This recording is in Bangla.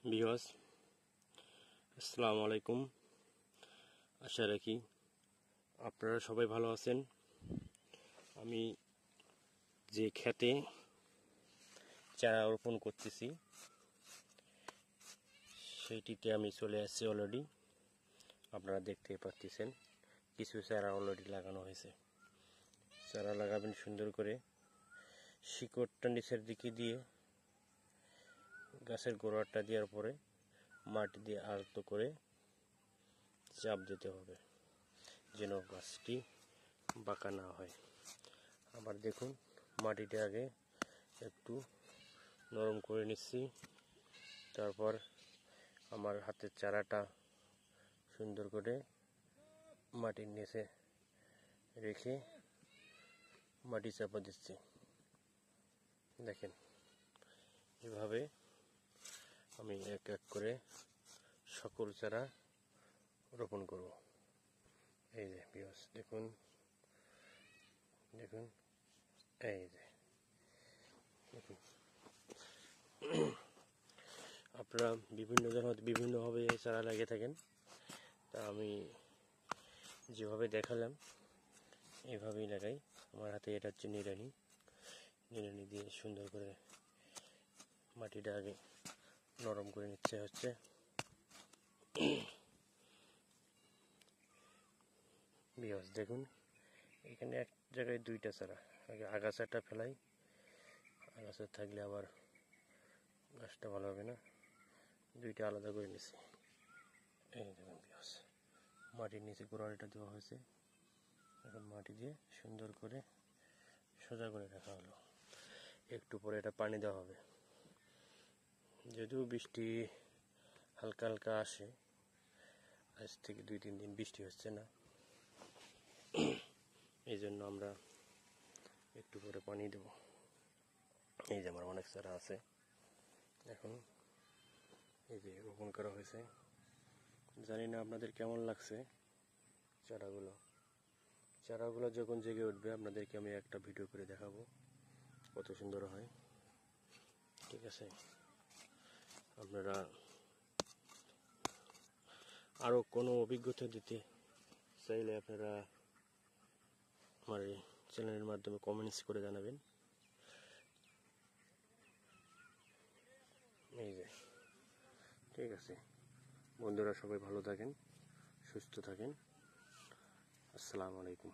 ভিউয়ার্স, আসসালামু আলাইকুম। আশা রাখি আপনারা সবাই ভালো আছেন। আমি যে খেতে চারা রোপণ করতেছি সেইটিতে আমি চলে আসছি অলরেডি। আপনারা দেখতে পাচ্ছেন কিছু চারা অলরেডি লাগানো হয়েছে। চারা লাগাবেন সুন্দর করে, শিকড়টা নিচের দিকে দিয়ে গাছের গোড়াটা দেওয়ার পরে মাটি দিয়ে আলতো করে চাপ দিতে হবে যেন গাছটি বাঁকা না হয়। আবার দেখুন, মাটিটা আগে একটু নরম করে নিচ্ছি, তারপর আমার হাতের চারাটা সুন্দর করে মাটির নিচে রেখে মাটি চাপা দিচ্ছি। দেখেন, এভাবে আমি এক এক করে সকল চারা রোপণ করব। এই যে ভিউয়ার্স, দেখুন দেখুন, এই যে দেখুন। আপনারা বিভিন্ন জায়গায় বিভিন্নভাবে চারা লাগিয়ে থাকেন, তা আমি যেভাবে দেখালাম এভাবেই লাগাই। আমার হাতে এটা হচ্ছে নিড়ানি দিয়ে সুন্দর করে মাটিটা আগে নরম করে নিচ্ছে হচ্ছে। ভিউয়ার্স দেখুন, এখানে এক জায়গায় দুইটা চারা, আগে আগাছাটা ফেলাই, আগাছা থাকলে আবার গাছটা ভালো হবে না, দুইটা আলাদা করে নিছি। এই দেখুন ভিউয়ার্স, মাটির নিচে গোড়ালিটা দেওয়া হয়েছে, এখন মাটি দিয়ে সুন্দর করে সোজা করে রাখা হলো। একটু পরে এটা পানি দেওয়া হবে। যদিও বৃষ্টি হালকা হালকা আসে, আজ থেকে 2-3 দিন বৃষ্টি হচ্ছে না, এই জন্য আমরা একটু পরে পানি দেব। এই যে আমার অনেক চারা আছে, এখন এই যে রোপণ করা হয়েছে। জানি না আপনাদের কেমন লাগছে চারাগুলো যখন জেগে উঠবে আপনাদেরকে আমি একটা ভিডিও করে দেখাবো কত সুন্দর হয়। ঠিক আছে, আপনারা আরও কোনো অভিজ্ঞতা দিতে চাইলে আপনারা আমার এই চ্যানেলের মাধ্যমে কমেন্টস করে জানাবেন। এই যে, ঠিক আছে বন্ধুরা, সবাই ভালো থাকেন, সুস্থ থাকেন। আসসালামু আলাইকুম।